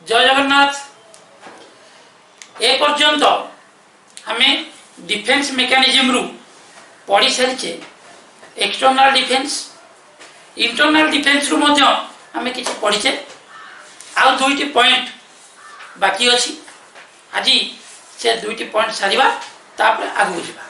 जय जगन्नाथ। ए पर्यंत आम डिफेन्स मेकानिज्म रु पढ़ी सारी एक्सटर्नल डिफेन्स इंटरनल डिफेन्स रु आम कि पढ़ीचे आउ दुईटी पॉइंट बाकी अच्छी आज से दुईटी पॉइंट सारिबा तापर आगु जावा।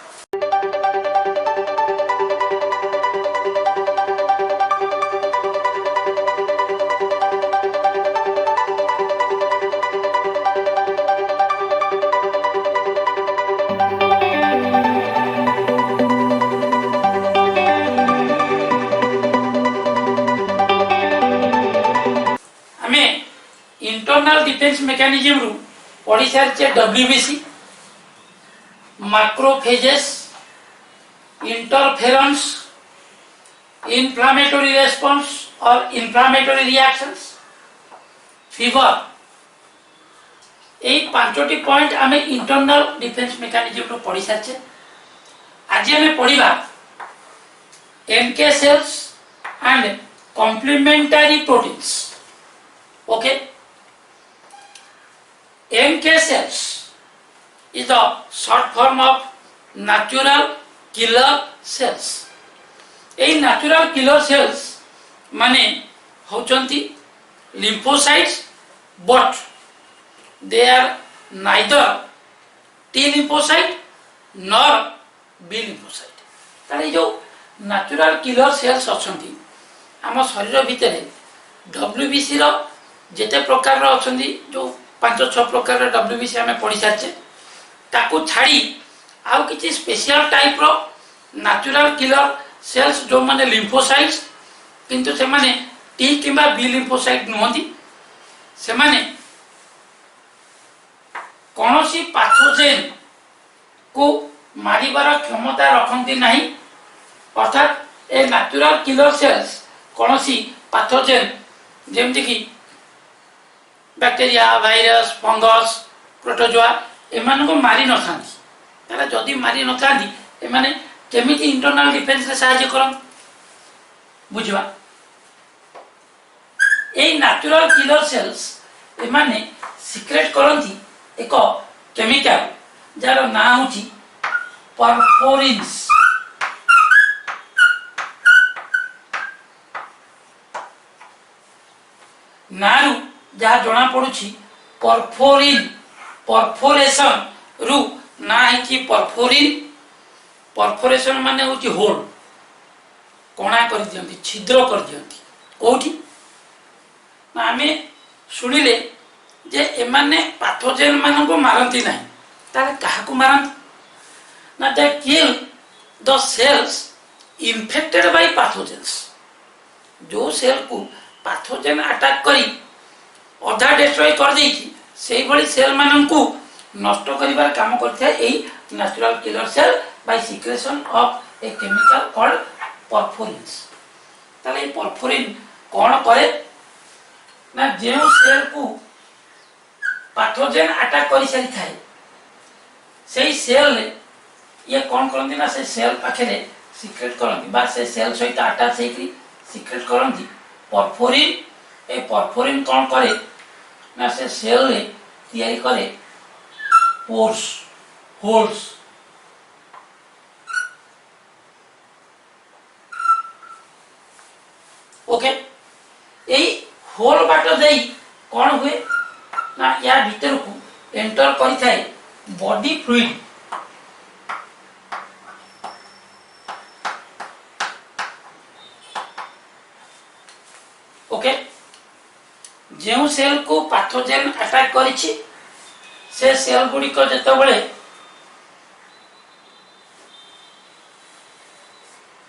इंटरनल डिफेन्स मेकानिज्म रु पढ़ी सारी WBC macrophages interference inflammatory response और इन्फ्लामेटरी रिएक्शंस फीवर यही पांचटी पॉइंट आम इंटरनल डिफेन्स मेकानिज्म रु पढ़ी सारी। आज आम पढ़ा NK cells and complementary proteins. Okay, NK cells is the short form of natural killer cells. এই natural killer cells माने होचंती lymphocytes but they are neither T lymphocyte nor B lymphocyte। ताले जो natural killer cells अछंती आम शरीर भितर WBC रो जेते प्रकार रो अछंती जो 5-6 प्रकार डब्ल्यूबीसी आम पढ़ी सारी ताकू छाड़ी आउ किसी स्पेशल टाइप रो नेचुरल किलर सेल्स जो माने लिम्फोसाइट्स किंतु से माने टी किंबा बी लिम्फोसाइट नुहंती से माने कौनसी पैथोजेन को मारिबार क्षमता रखती नहीं। अर्थात ए नेचुरल किलर सेल्स कौनसी पैथोजेन जेमती कि बैक्टेरिया वायरस फंगस प्रोटोजोआ एमान को मारी न था जदि मारी न था केमिति इंटरनल डिफेन्स रे सहायता करन बुझवा। ए नेचुरल किलर सेल्स एमाने सिक्रेट करंती एक केमिकल जार ना होची परफोरिन्स। नारू जहाँ जना पड़ुछि परफोरिन परफोरेशन रु ना है परफोरिन। परफोरेशन माने होची होल कोणा कर दियंती छिद्र कर दियंती कोठी ना आमे सुनिले जे एमाने पैथोजेन मानन को मारंती नहीं ताले काहा को मारंती ना they kill the cells infected by pathogens. जो सेल को पैथोजेन अटैक करी अधा डिस्ट्रॉय कर देकी सेही भली सेल मानन को नष्ट करिवार काम करथे एई natural killer cell by secretion of a chemical called perforins. ताले परफोरिन कोन करे ना जेउ सेल को पैथोजेन अटैक करि सरी थाए सेही सेल ले ये कोन करंती ना से सेल पाखरे सिक्रेट करंती बा से सेल सहित अटैच हेकरी सिक्रेट करंती परफोरिन। ए परफोरिन कोन करे ना से सेल ले तैयारी करे पोर्स होल्स। ओके, एई होल बाट देई कोन हुए ना या भीतर को एंटर करि थाए बॉडी फ्लूइड। ओके, जो सेल को पैथोजेन अटैक करिछि से सेल गुडी को जते बळे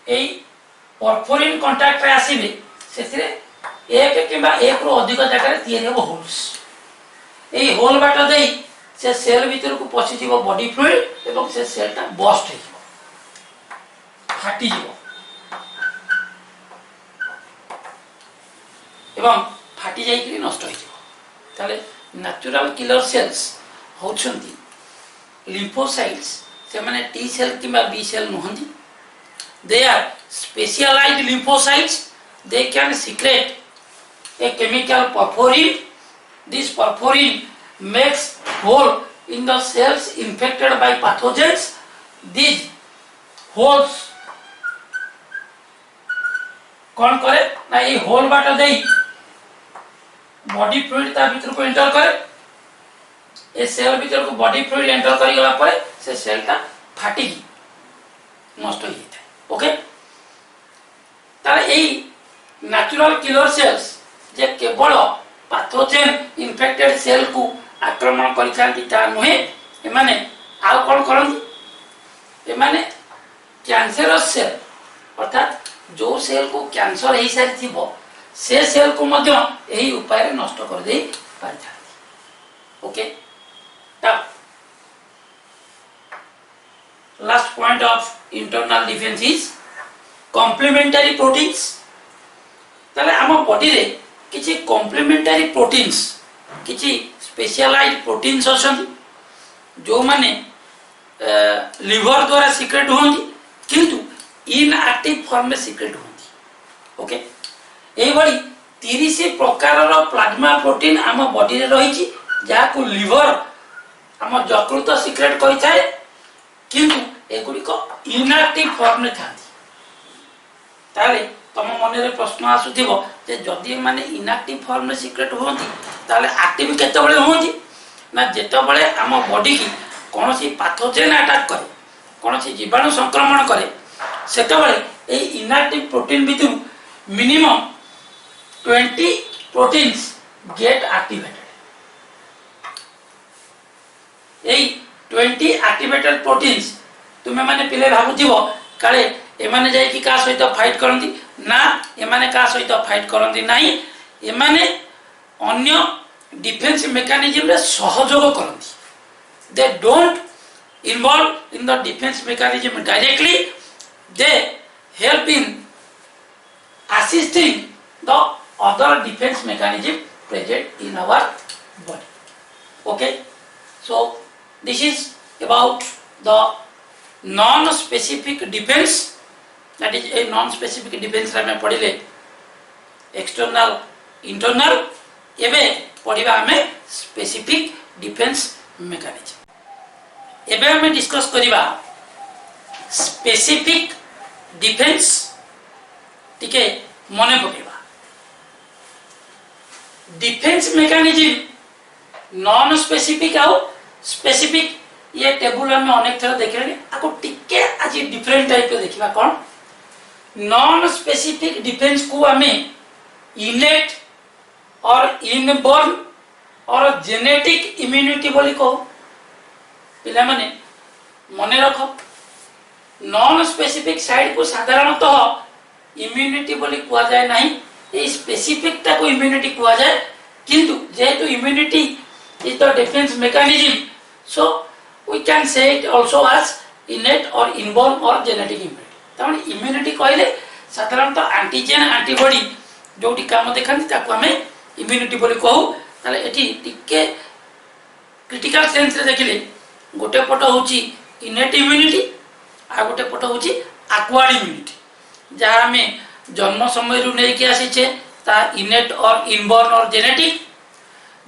एई परफोरिन कांटेक्ट रे आसीबे सेथिरे एक किबा एक रो अधिक जगह रे तयारी हो होल्स। एई होल बाट देई से सेल भीतर को पछि जीवो बॉडी फ्लूइड एवं से सेलटा बस्ट हे फाटी जीवो एवं फाटी जाई कि नष्ट हो जीवो। ताले नेचुरल किलर सेल्स होछंती लिम्फोसाइट्स से माने टी सेल किबा बी सेल नहंती। They are specialised lymphocytes। They can secrete a chemical perforin This perforin makes hole in the cells infected by pathogens. These holes कौन करे ना ये होल बाट दे बॉडी फ्लूइड ता भीतर को एंटर करे ए सेल भीतर को बॉडी फ्लूइड एंटर करी गला परे से सेल ता फाटी नष्ट हो जाता है ओके तार एई नेचुरल किलर सेल्स जे केवल पैथोजेन इन्फेक्टेड सेल को आक्रमण करि थांती ता नहे ए माने आ कोन करन ए माने कैंसरस सेल अर्थात जो सेल को कैंसर ही सारी थिबो से सेल को मध्य यही उपाय रे नष्ट कर दे पारता ओके तब last point of internal defence is complementary proteins ताले हम बॉडी रे किछि कॉम्प्लीमेंटरी प्रोटीन्स किछि स्पेशलाइज्ड प्रोटीन्स अछन जो माने लिवर द्वारा सीक्रेट होंदी किंतु इनएक्टिव फॉर्म में सीक्रेट होंदी ओके एई बड़ी 30 प्रकार रो प्लाज्मा प्रोटीन आम बॉडी रे रहिछि जाको लिवर आम यकृत सीक्रेट करि थाए किंतु एगुडी को इनएक्टिव फॉर्म में थांती ताले तम मन रे प्रश्न आसुथिबो जे जदी माने इनएक्टिव फॉर्म में सीक्रेट होंदी ताले एक्टिव केते बळे होंदी ना जेते बळे आम बॉडी की कोनोसी पैथोजेन अटैक करे कोनोसी जीवाणु संक्रमण करे सेते बळे ए इनएक्टिव प्रोटीन भितर मिनिमम 20 proteins get activated ए 20 activated proteins तुमे माने पिले भाबुथिबो काले ए माने जाय कि का सहित फाइट करंती ना ए माने का सहित फाइट करंती नाही ए माने अन्य डिफेंस मेकानिज्म रे सहयोग करंती they don't involved in the defense mechanism directly they help in assisting the other defense mechanism present in our body okay so this is about the non specific defense that is a non specific defense रे में पढिले external internal एबे पढिबा हमें specific defense mechanism एबे हमें discuss करिबा specific defence टिके मने पकेबा defence mechanism non specific आउ स्पेसिफिक ये टेबुल में अनेक थर देखले आको टिके आज डिफरेंट टाइप देखिबा कोन नॉन स्पेसिफिक डिफेंस को हमें इनेट और इनबॉर्न और जेनेटिक इम्यूनिटी बोली को पिला माने मने रखो नॉन स्पेसिफिक साइड को साधारणतः इम्यूनिटी बोली कुआ जाए नहीं ए स्पेसिफिक ता को इम्यूनिटी कुआ जाए किंतु जेतु immunity is the defence mechanism so we can say it also as innate or inborn और जेनेटिक इम्यूनिटी तमन इम्यूनिटी कहले साधारणतः एंटीजन एंटीबॉडी जोटी काम देखंती ताको हमें इम्यूनिटी बोली कहू ताले एठी टिके क्रिटिकल सेंस रे देखिले गोटे पट होची इनेट इम्यूनिटी आ गोटे पट होची एक्वायर्ड इम्यूनिटी जहाँ हमें जन्म समय रु नहीं कि आसीचे ता इनेट और इनबॉर्न और जेनेटिक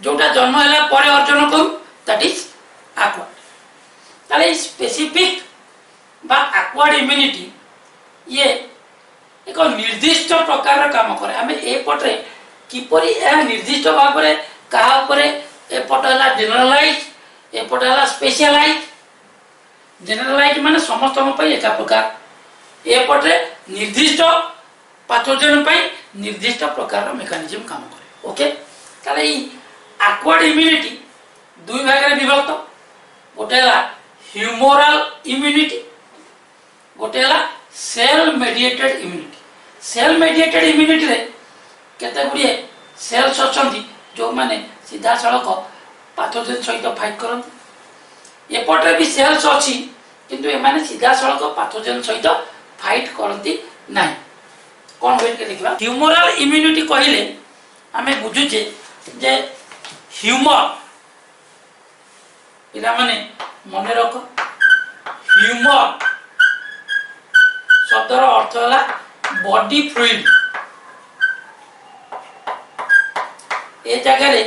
जोटा जन्म हैला परे अर्जन करू दैट इज एक्वायर्ड ताले स्पेसिफिक बा एक्वायर्ड इम्यूनिटी ये एक निर्दिष्ट प्रकार काम करे हमें ए पटरे किपरि ए निर्दिष्ट भाव रे कहा ऊपर ए पट हैला जनरलाइज एपटे हला स्पेशलाइज जनरलाइज माने समस्त पई एका प्रकार एपटे निर्दिष्ट पैथोजेन पई निर्दिष्ट प्रकार मेकानिज्म काम करे ओके ताले ई एक्वायर्ड इम्यूनिटी दुई भाग रे विभक्त गोटे हला ह्यूमोरल इम्यूनिटी गोटे हला सेल मेडिएटेड इम्यूनिटी रे केते गुडिए सेल्स अछंती जो माने सीधा सड़क पैथोजेन सहित फाइट करती एपटे भी सेल्स अच्छी किंतु एमाने सीधा सड़क पैथोजेन सहित फाइट करती नहीं कौन हुए के देखिबा ह्यूमरल इम्यूनिटी कहले आमे बुझुचे जे ह्यूमर पिला माने मने रख ह्यूमर शब्दर अर्थ होला बॉडी फ्लूइड ए जगह रे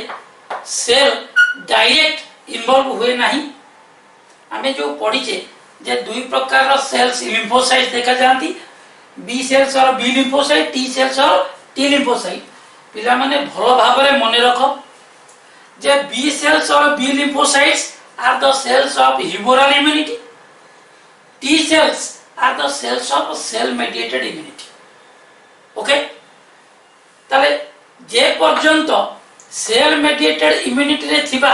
सेल डायरेक्ट इन्वॉल्व हुए नहीं। आमे जो पढ़ीचे जे दुई प्रकार सेल्स लिम्फोसाइट देखा जाती, बी सेल्स और बी लिम्फोसाइट, टी सेल्स और टी लिम्फोसाइट। पिला माने भलो भाबरे मने रखो जे बी सेल्स और B lymphocytes are the cells of humoral immunity, T cells are the cells of cell mediated immunity. Okay, ताले जे पर्यंत सेल मेडिएटेड इम्यूनिटी रे थिबा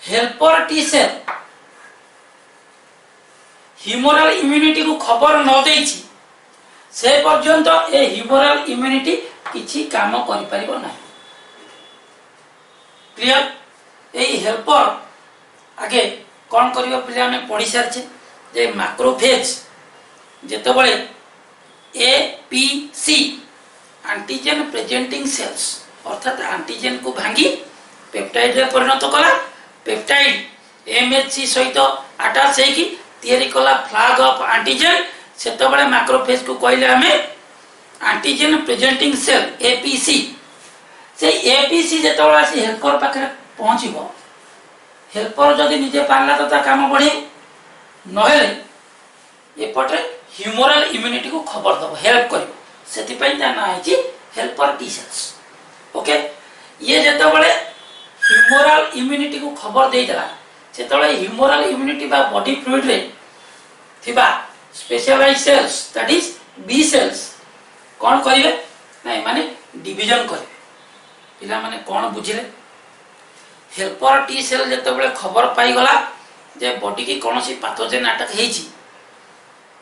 helper T cell humoral immunity को खबर न देछि से पर्यंत ए ह्यूमरल इम्यूनिटी किछि काम करि परिबो नाही। क्लियर? ए हेल्पर आगे कौन करियो पिले हमें पढ़ी सारछे जे मैक्रोफेज जेतबळे एपीसी एंटीजन प्रेजेंटिंग सेल्स अर्थात एंटीजन को भांगी पेप्टाइड रे परिणत कला, पेप्टाइड एमएचसी सहित अटैच हेकी तैयारी कला फ्लैग ऑफ एंटीजन, सेतबळे मैक्रोफेज को कहले हमें एंटीजन प्रेजेंटिंग सेल एपीसी। से एपीसी जेतबळे आसी हेल्पर पाखरे पहुंचीबो, हेल्पर जदि निजे पारला तो ता काम बढ़े, नहेले एपटे ह्यूमरल इम्यूनिटी को खबर दबो, हेल्प करिवो, सेति पई ता ना आइची हेल्पर टी सेल्स। ओके, ये जेतबळे ह्यूमरल इम्यूनिटी को खबर देई देला सेतबळे ह्यूमरल इम्यूनिटी बा बॉडी फ्लूइड रे थिबा specialised cells that is B cells कोन करिवे नै माने डिवीजन करिवे। पिला माने कोन बुझिले? हेल्पर टी सेल जेतबळे खबर पाई गला जे बॉडी की कोनोसी पैथोजेन अटैक हेची,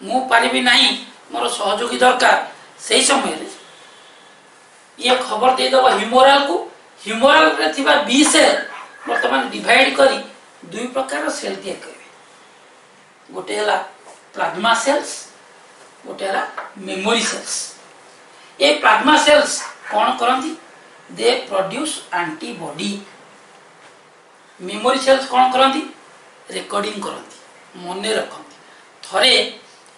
मु पारिबी नाही, मोर सहयोगी दरकार, सेही समय रे ये खबर दे दबा ह्यूमरल को। ह्यूमरल रे थिबा बी सेल वर्तमान डिवाइड करी दुई प्रकार सेल तैयार करिवे, गोटे हला प्लाज्मा सेल्स, गोटे हला मेमोरी सेल्स। ए प्लाज्मा सेल्स कोन करंती? They produce antibody. Memory cells कोन करंती? रिकॉर्डिंग करंती, मने रखंती। थरे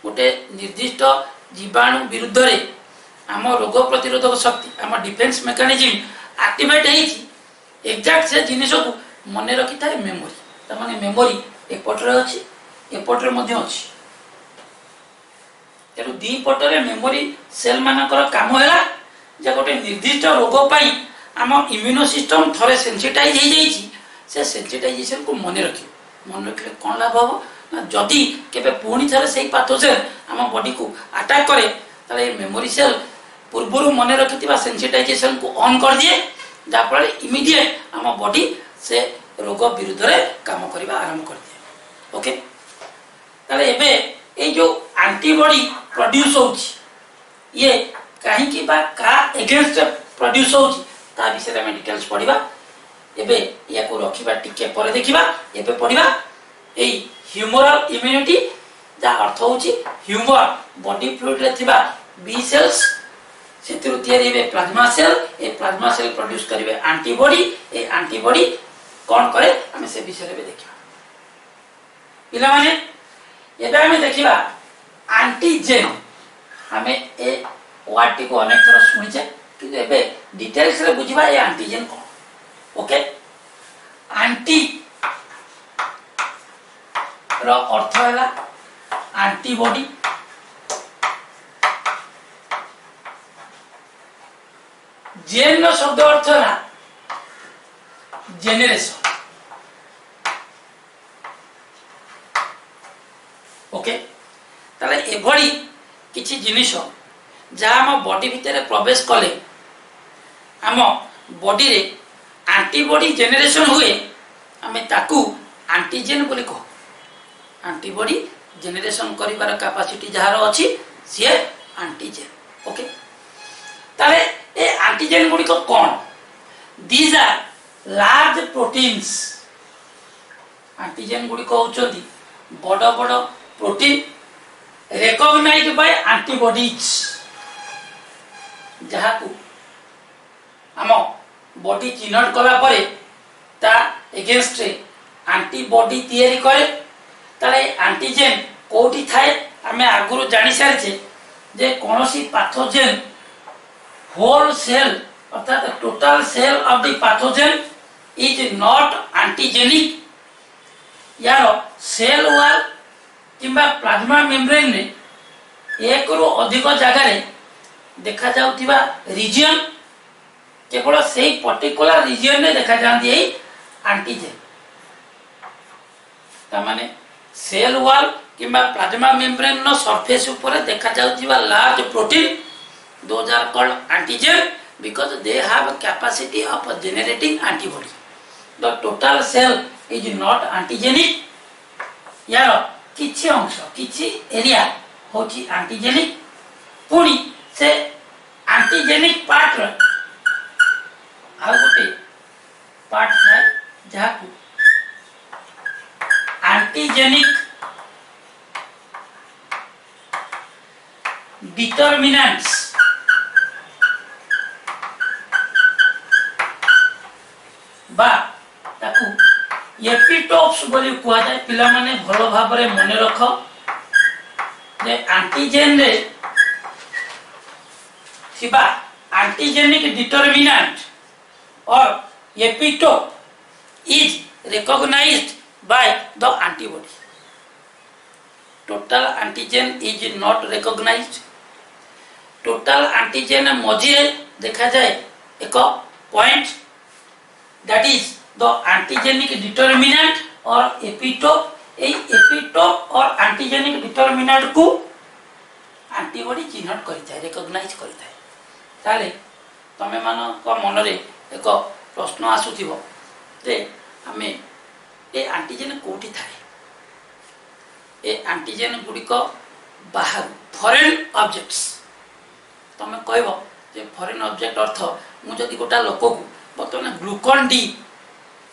गोटे निर्दिष्ट जीवाणु विरुद्ध रे आम रोग प्रतिरोधक शक्ति आम डिफेन्स मेकानिज्म एक्टिवेट हेची, एग्जैक्ट से जिनिस को मने रखी थाए मेमोरी। त माने मेमोरी एपटरे अछि, एपटरे मध्ये अछि, तेनु दी पटरे मेमोरी सेल मानकर काम हैला जे गोटे निर्दिष्ट रोग पाई आम इम्यूनो सिस्टम थरे सेंसिटाइज हे जाईची, से सेंसिटाइजेशन को मने रखियो। मन रखले कोन लाभ हो ना, जदी केबे पुणी थरे सेही पैथोजेन आम बॉडी को अटैक करे ताले मेमोरी सेल पूर्वरु मने रखिथिबा सेंसिटाइजेशन को ऑन कर दिए, जा फल इमीडिएट आम बॉडी से रोग विरुद्ध रे काम करबा आरंभ कर दिए। ओके, ताले एबे ए जो एंटीबॉडी प्रोड्यूस होची ये काहे की बा का अगेंस्ट प्रोड्यूस होची ता विषय में डिटेल्स पढिबा। एबे या को रखिबा टिके पर देखिबा। एबे पढिबा ए ह्यूमरल इम्यूनिटी जा अर्थ होची ह्यूमर बॉडी फ्लूइड रे थिबा बी सेल्स सेतिरु तयारी हेबे प्लाज्मा सेल, ए प्लाज्मा सेल प्रोड्यूस करिवे एंटीबॉडी, ए एंटीबॉडी कोन करे हमें से विषय रे देखिबा। पिला माने एबे हमें देखिबा एंटीजन। हमें ए वर्ड को अनेक थर सुनिचे कि एबे डिटेल्स रे बुझिबा ए एंटीजन कोन। ओके, एंटी रो अर्थ हैला एंटीबॉडी, जेन नो शब्द अर्थ हैला जेनेरेशन। ओके, ताले एभली किछि जिनिस जा हम बॉडी भितर प्रवेश कले आम बॉडी रे एंटीबॉडी जेनेरेशन हुए, आमे ताकू एंटीजन बोली कहो। एंटीबॉडी जेनेरेशन करिवार कैपेसिटी जहार अछि से एंटीजन। ओके, ताले ए एंटीजन गुडी को कोन? These are large proteins. Antigen गुडी को होचोदी बड़ बड़ प्रोटीन रिकॉग्नाइज्ड बाय एंटीबॉडीज, जहा को आम बॉडी चिन्हट कला परे ता एगेंस्ट एंटीबॉडी तैयारी करे। ताले एंटीजन कोठी थाए आमे आगुरु जानि सारिचे जे कोनोसी पैथोजेन होल सेल अर्थात total sale of the pathogen is not antigenic यार सेल वॉल किंबा प्लाज्मा मेम्ब्रेन रे एक रु अधिक जगह देखा जाउथिबा रीजन केवल से पर्टिकुलर रीजन में देखा जाती एंटीजेन तमाने सेल वॉल किंबा प्लाज्मा मेम्ब्रेन नो सरफेस ऊपर देखा जाउथिबा large protein those are called antigen because they have a capacity of generating antibody. The total cell is not antigenic यार किछि अंश किछि एरिया होची एंटीजेनिक पुनी से एंटीजेनिक पार्ट आ गोटे पार्ट है जहां एंटीजेनिक डिटरमिनेंट्स बा ताकू एपिटोप्स बोली कुआ जाए पिला माने भलो भाबरे मने रख जे एंटीजेन रे थिबा एंटीजेनिक डिटरमिनेंट और epitope is recognized by the antibody total antigen is not recognized total antigen मझे देखा जाए एक point that is the antigenic determinant or epitope ए epitope और antigenic determinant को antibody चिन्हट करिता है recognize करिता है ताले तमे मान को मन रे एक प्रश्न आसुथिबो जे हमें ए एंटीजन कोठी थाए ए एंटीजन गुडी को बाहर फॉरेन ऑब्जेक्ट्स तमे कहबो जे फॉरेन ऑब्जेक्ट अर्थ मु जदी गोटा लोक को बर्तमान ग्लूकोन डी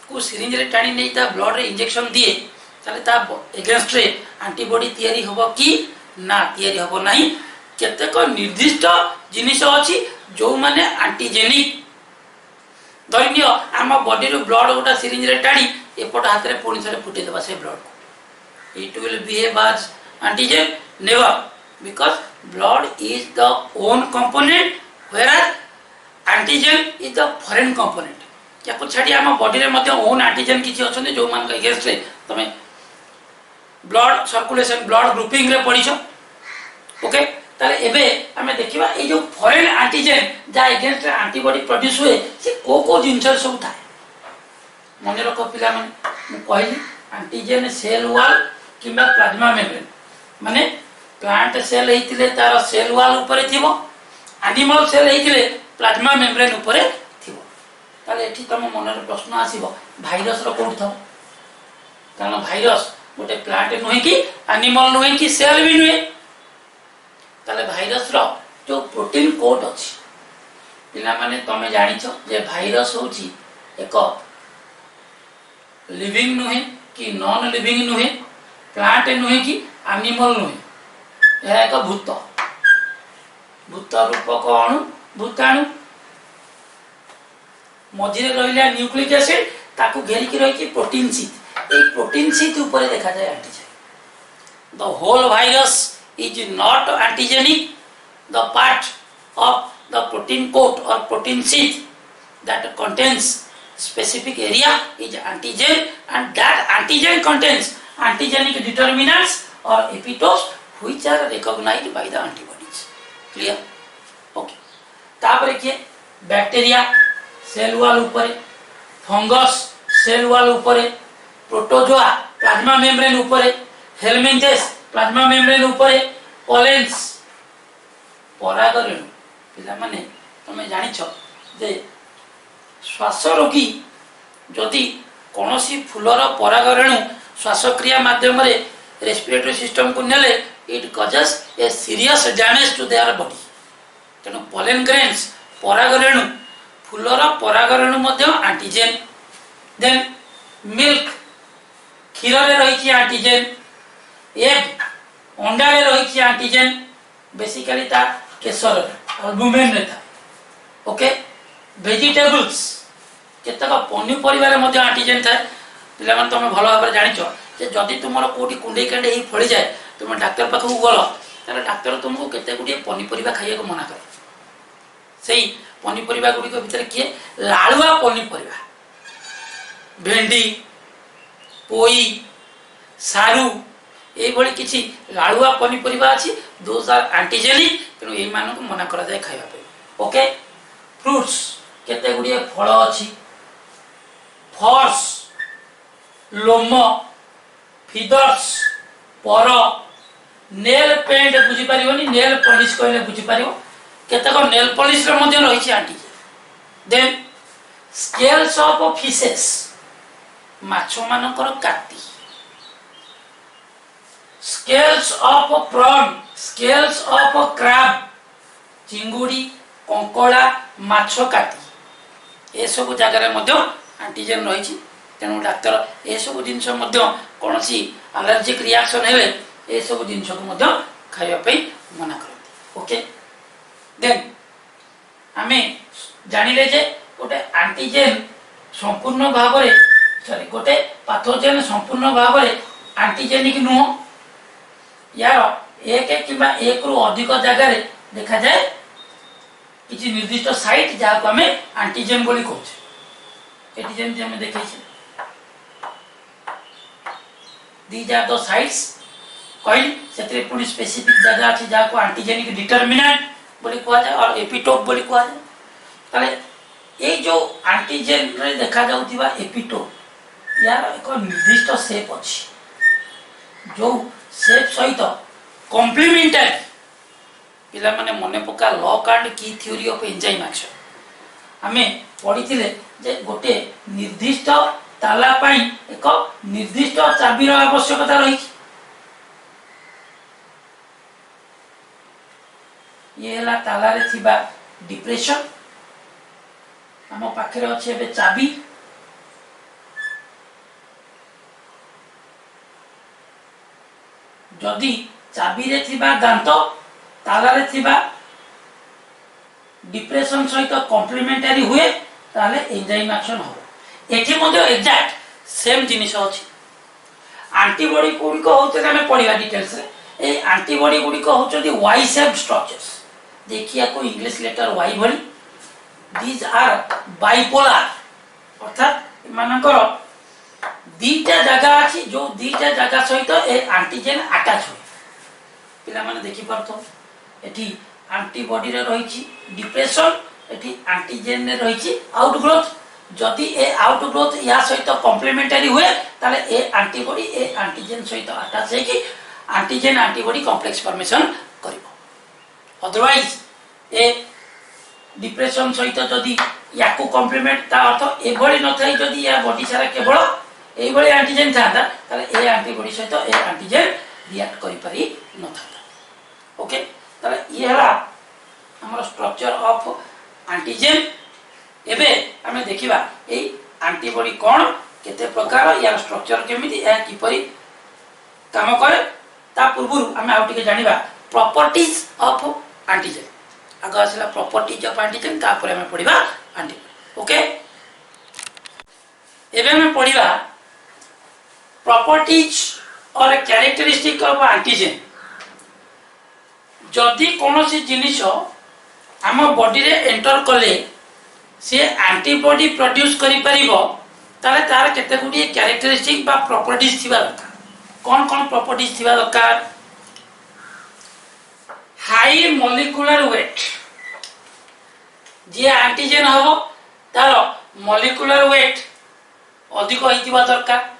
को सिरिंज रे टाणी नहीं ता ब्लड रे इंजेक्शन दिए ताले ता एगेंस्ट रे एंटीबॉडी तयारी होबो कि ना तयारी होबो नाही केतेक निर्दिष्ट जिनिस अछि जो माने एंटीजेनिक धरिनियो आम बॉडी रो ब्लड गोटा सिरिंज रे टाणी एपट हाथ रे पुणी थरे फुटे देबा से ब्लड को it will behave as antigen never because blood is the own component where antigen is the foreign component या छाड़ी आम बॉडी रे मध्य ओन एंटीजन किछि अछन जो मान अगेंस्ट रे तमे ब्लड सर्कुलेशन ब्लड ग्रुपिंग रे पढिछो ओके ताले एबे हमें देखिबा ए जो फॉरेन एंटीजन जा अगेंस्ट रे एंटीबॉडी प्रोड्यूस हुए से को जिंस सब थाए मने रखो पिला मन कहली एंटीजन सेल वॉल किबा प्लाज्मा मेम्ब्रेन माने प्लांट सेल हेतिले तार सेल वॉल ऊपर थिबो एनिमल सेल हेतिले प्लाज्मा मेम्ब्रेन ऊपर थिबो ताले एठी तम मन रे प्रश्न आसीबो भाइरस रो कोड थो कारण भाइरस गोटे प्लांट नुहे कि एनिमल नुहे कि सेल भी नुहे ताले भाइरस रो जो प्रोटीन कोड अछि पिला माने तमे जानिछो जे भाइरस होची एक लिविंग नुहे कि नॉन लिविंग नुहे प्लांट नुहे कि एनिमल नुहे यह एक भूत भूत रूपक अणु भूताणु मझिरे रहिला न्यूक्लिक एसिड ताकू घेरिकी रही प्रोटीन शीट ए प्रोटीन शीट ऊपर देखा जाए antigen the whole virus is not antigenic the part of the protein coat और protein sheet that contains specific area is antigen and that antigen contains antigenic determinants or epitopes which are recognized by the antibodies clear okay तापर के bacteria cell wall ऊपर fungus cell wall ऊपर protozoa plasma membrane ऊपर हेलमिंथेस plasma membrane ऊपर pollens परागरेणु पिला माने तमे जानिछ जे श्वास रोगी जदि कोनोसी फूलर परागरेणु श्वासक्रिया माध्यम रे रेस्पिरेटरी सिस्टम को नेले it causes a serious damage to their body तेणु पोलेन ग्रेन्स परागरेणु फूलर परागरेणु मध्य एंटीजन देन मिल्क क्षीर रे रही एंटीजन एग अंडा रे रही एंटीजन बेसिकली ता केसर अल्बुमिन रे था ओके वेजिटेबल्स केतक पनीपरिया रे मध्य एंटीजन था पिला मन तुम भल भाव जानिछ जे जदि तुमर कोठी कुंडे कांडे ही फळी जाए तुम डॉक्टर पाखु गलो तारे डॉक्टर तुमको केते गुडी पनीपरिया खाइया को मना करे सेही पनीपरिया गुडी को भीतर किए लालुआ पनीपरिया भेंडी पोई सारू ये किसी लाड़ुआ पनीपरिया अच्छी दोज आर एंटीजेनिक तेणु ये मना करा जाए खाइबा ओके फ्रूट्स केते गुड़िए फल अच्छी फर्स लोम फिदर्स पर नेल पेंट बुझीपर नेल पॉलिश कहले बुझीपर केतक नेल पॉलिश रही antigen then scales of fishes माछ मानकर काटी scales of prawn scales of crab चिंगुड़ी कंकड़ा माछ काटी ए सब जगह एंटीजेन रही तेणु डाक्तर ए सब जिनस कौन एलर्जिक रिएक्शन हेले ए सब जिनस को खाइबा मना करती ओके देन आमे जानिले जे गोटे एंटीजेन संपूर्ण भाव में सॉरी गोटे पैथोजेन संपूर्ण भाव में एंटीजेनिक नुह यार एक किंबा एक रु अधिक जगह देखा जाए किसी निर्दिष्ट साइट जहाँ को आम एंटीजेन बोली कहूँ ये जमी आम देखे दीज आर द साइट्स कहली से पुणी स्पेसिफिक जगह अच्छी जहाँ को एंटीजेनिक डिटरमिनेंट बोली कह जाए और एपिटोप बोली कह जाए ताले ये जो एंटीजेन रे देखा जाउथिबा एपिटोप यार एक निर्दिष्ट शेप अच्छी जो शेप सहित कॉम्प्लीमेंटरी पिला माने मने पका लॉक एंड की थ्योरी ऑफ एंजाइम एक्शन आमे पढ़ी जे गोटे निर्दिष्ट ताला पाई एक निर्दिष्ट चाबीर आवश्यकता रही ये हला ताला रे थिबा डिप्रेशन आम पाखे अच्छे एबे चाबी जदि चाबी रे थिबा दांत ताला रे थिबा डिप्रेशन सहित कॉम्प्लीमेंटरी हुए ताले एंजाइम एक्शन हो एठी मध्ये एग्जैक्ट सेम जिनिस अछि एंटीबॉडी गुडी को होते हमें पढ़िबा डिटेल्स रे ए एंटीबॉडी गुडी को होचो वाई शेप स्ट्रक्चर्स देखिया को इंग्लिश लेटर वाई भली दीज आर बाइपोलर अर्थात मानकर दीटा जगह अच्छी जो दीटा जगह सहित ए एंटीजेन अटैच हुए पिला माने देखि परतो एठी एंटीबॉडी रे रही डिप्रेशन एठी एंटीजेन रे रही आउटग्रोथ जदि ए आउटग्रोथ या सहित कॉम्प्लीमेंटरी हुए ताले ए एंटीबॉडी ए एंटीजेन सहित अटैच है कि एंटीजेन एंटीबॉडी कॉम्प्लेक्स फॉर्मेशन करिवो अदरवाइज ए डिप्रेशन सहित जदि याकू कॉम्प्लीमेंट ता अर्थ एभली न थाई जदि या बॉडी सारा केवल एभली एंटीजेन थांता ताले ए एंटीबॉडी सहित ए एंटीजेन रिएक्ट करि पारि न थांता ओके ताले ये हला हमर स्ट्रक्चर ऑफ एंटीजेन एबे हमें देखिबा ए एंटीबॉडी कोन केते प्रकार या स्ट्रक्चर केमिति या किपरि काम करे ता पूर्व हमें आउटिके जानिबा प्रॉपर्टीज ऑफ एंटीजेन आगे आसला प्रॉपर्टीज ऑफ एंटीजेन तापर हमें पढ़िबा एंटीबॉडी ओके एबे हमें पढ़िबा प्रॉपर्टीज और कैरेक्टरिस्टिक ऑफ एंटीजेन जदि कोनोसी जिनिस आम बॉडी रे एंटर कले से एंटीबॉडी प्रोड्यूस करि परिबो ताले तार केते गुडी कैरेक्टरिस्टिक बा प्रॉपर्टीज थिबा दरकार कोन कोन प्रॉपर्टीज थिबा दरकार हाई मॉलिक्यूलर वेट जे एंटीजेन हबो तार मॉलिक्यूलर वेट अधिक होइतिबा दरकार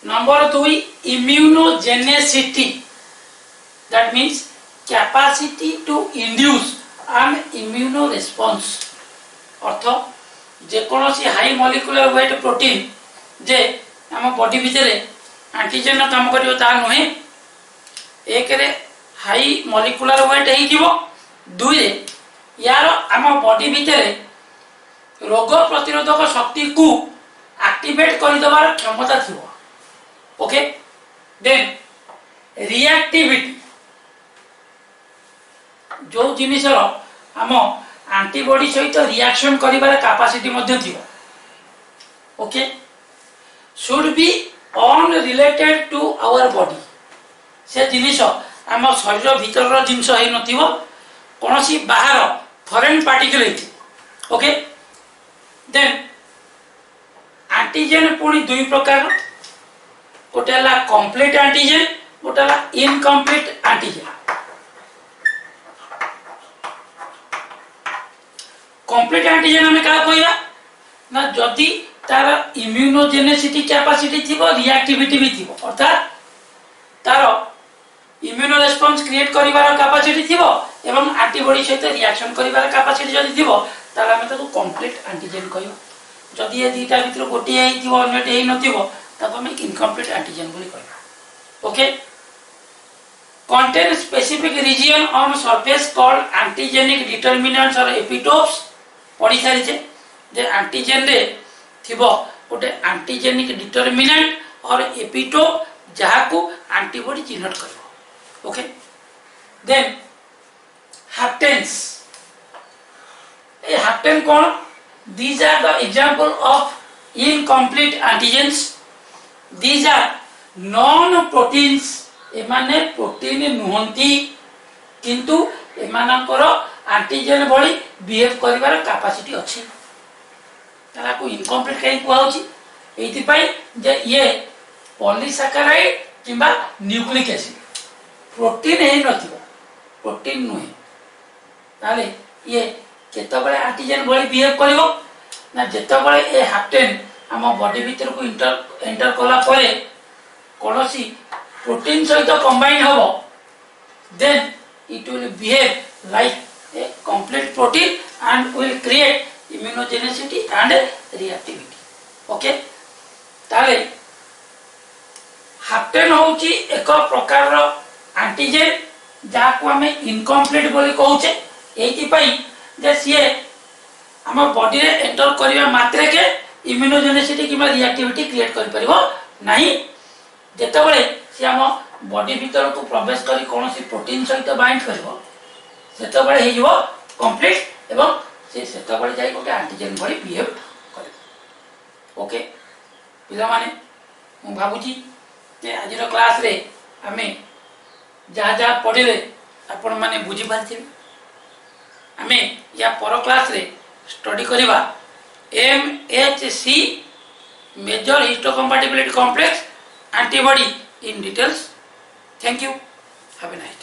number 2 immunogenicity that means capacity to induce an immune response अर्थ जे कोनोसी हाई मॉलिक्यूलर वेट प्रोटीन जे हम बॉडी भितर एंटीजेन काम करियो ता नहे एक रे हाई मॉलिक्यूलर वेट हेई दिबो दुई रे यार हम बॉडी भितर रोग प्रतिरोधक शक्ति को एक्टिवेट कर दबार क्षमता थिबो ओके देन रिएक्टिविटी जो जिनिस आम एंटीबॉडी सहित रिएक्शन करिवार कैपेसिटी मध्य थिबो okay should be on related to our body से जिनिस आम शरीर भीतर जिनिस है नथिबो कोनोसी बाहर फॉरेन पार्टिकल हेथि ओके देन एंटीजन पुणी दुई प्रकार गोटे है कंप्लीट एंटीजन गोटे है इनकम्प्लीट एंटीजन। कंप्लीट एंटीजन हमें क्या कहवा ना जदि तार इम्यूनोजेनेसिटी कैपेसिटी थी रिएक्टिविटी भी थी अर्थात तार इम्यूनो रेस्पॉन्स क्रिएट करिवार कैपेसिटी थी एवं एंटीबॉडी सहित रिएक्शन करिवार कैपेसिटी जदि थी तार हमें ताको कंप्लीट एंटीजन कहवा। जदि ये दुईटा भीतर गोटे हो अन्यटे ही नथिबो ताको हमें इनकम्प्लीट एंटीजन बोली कहवा। Okay contain specific region on surface called antigenic determinants or epitopes पढ़ी सारी जे एंटीजन रे थिबो गोटे एंटीजेनिक डिटरमिनेंट और एपिटोप जहा को एंटीबॉडी चिन्हट करबो। ओके देन हैप्टेन्स ए हैप्टेन कोन these are the example of incomplete antigens these are non proteins एमाने प्रोटीन नुहंती किंतु एमानकर एंटीजन भली बिहेव करिवार कैपेसिटी अछि ताला को इनकम्प्लीट कहीं कहउछि एथि पई जे ये पॉलीसैकेराइड किबा न्यूक्लिक एसिड प्रोटीन हे नथिबो प्रोटीन नुहे ताले ये केतबळे एंटीजन भली बिहेव करिवो ना जेतबळे ए हैप्टेन हम बॉडी भीतर को एंटर कला परे कोनोसी प्रोटीन सहित कंबाइन होबो then it will behave like a complete protein and will create immunogenicity and reactivity. Okay ताले हैप्टेन होची एक प्रकार रो एंटीजन जाको हमें इनकम्प्लीट बोली कहउचे एथि पई जे सिए हम बॉडी रे एंटर करिवा मात्रे के इम्यूनोजेनिसिटी किबा रिएक्टिविटी क्रिएट करि परिबो नाही जेतबळे से हम बॉडी भीतर को प्रवेश करी कौन सी प्रोटीन सहित बाइंड करिवो सेतबळे हे जिवो कंप्लीट एवं से सेतबळे जाई गोटे एंटीजन भली बिहेव करे। ओके पिला माने मु भाबुची जे आज रो क्लास रे हमें जहाँ जहाँ पढ़े आपण माने बुझी पारथिबे हमें या पर क्लास रे स्टडी करिवा MHC major histocompatibility complex antibody in details. Thank you. Have a nice day.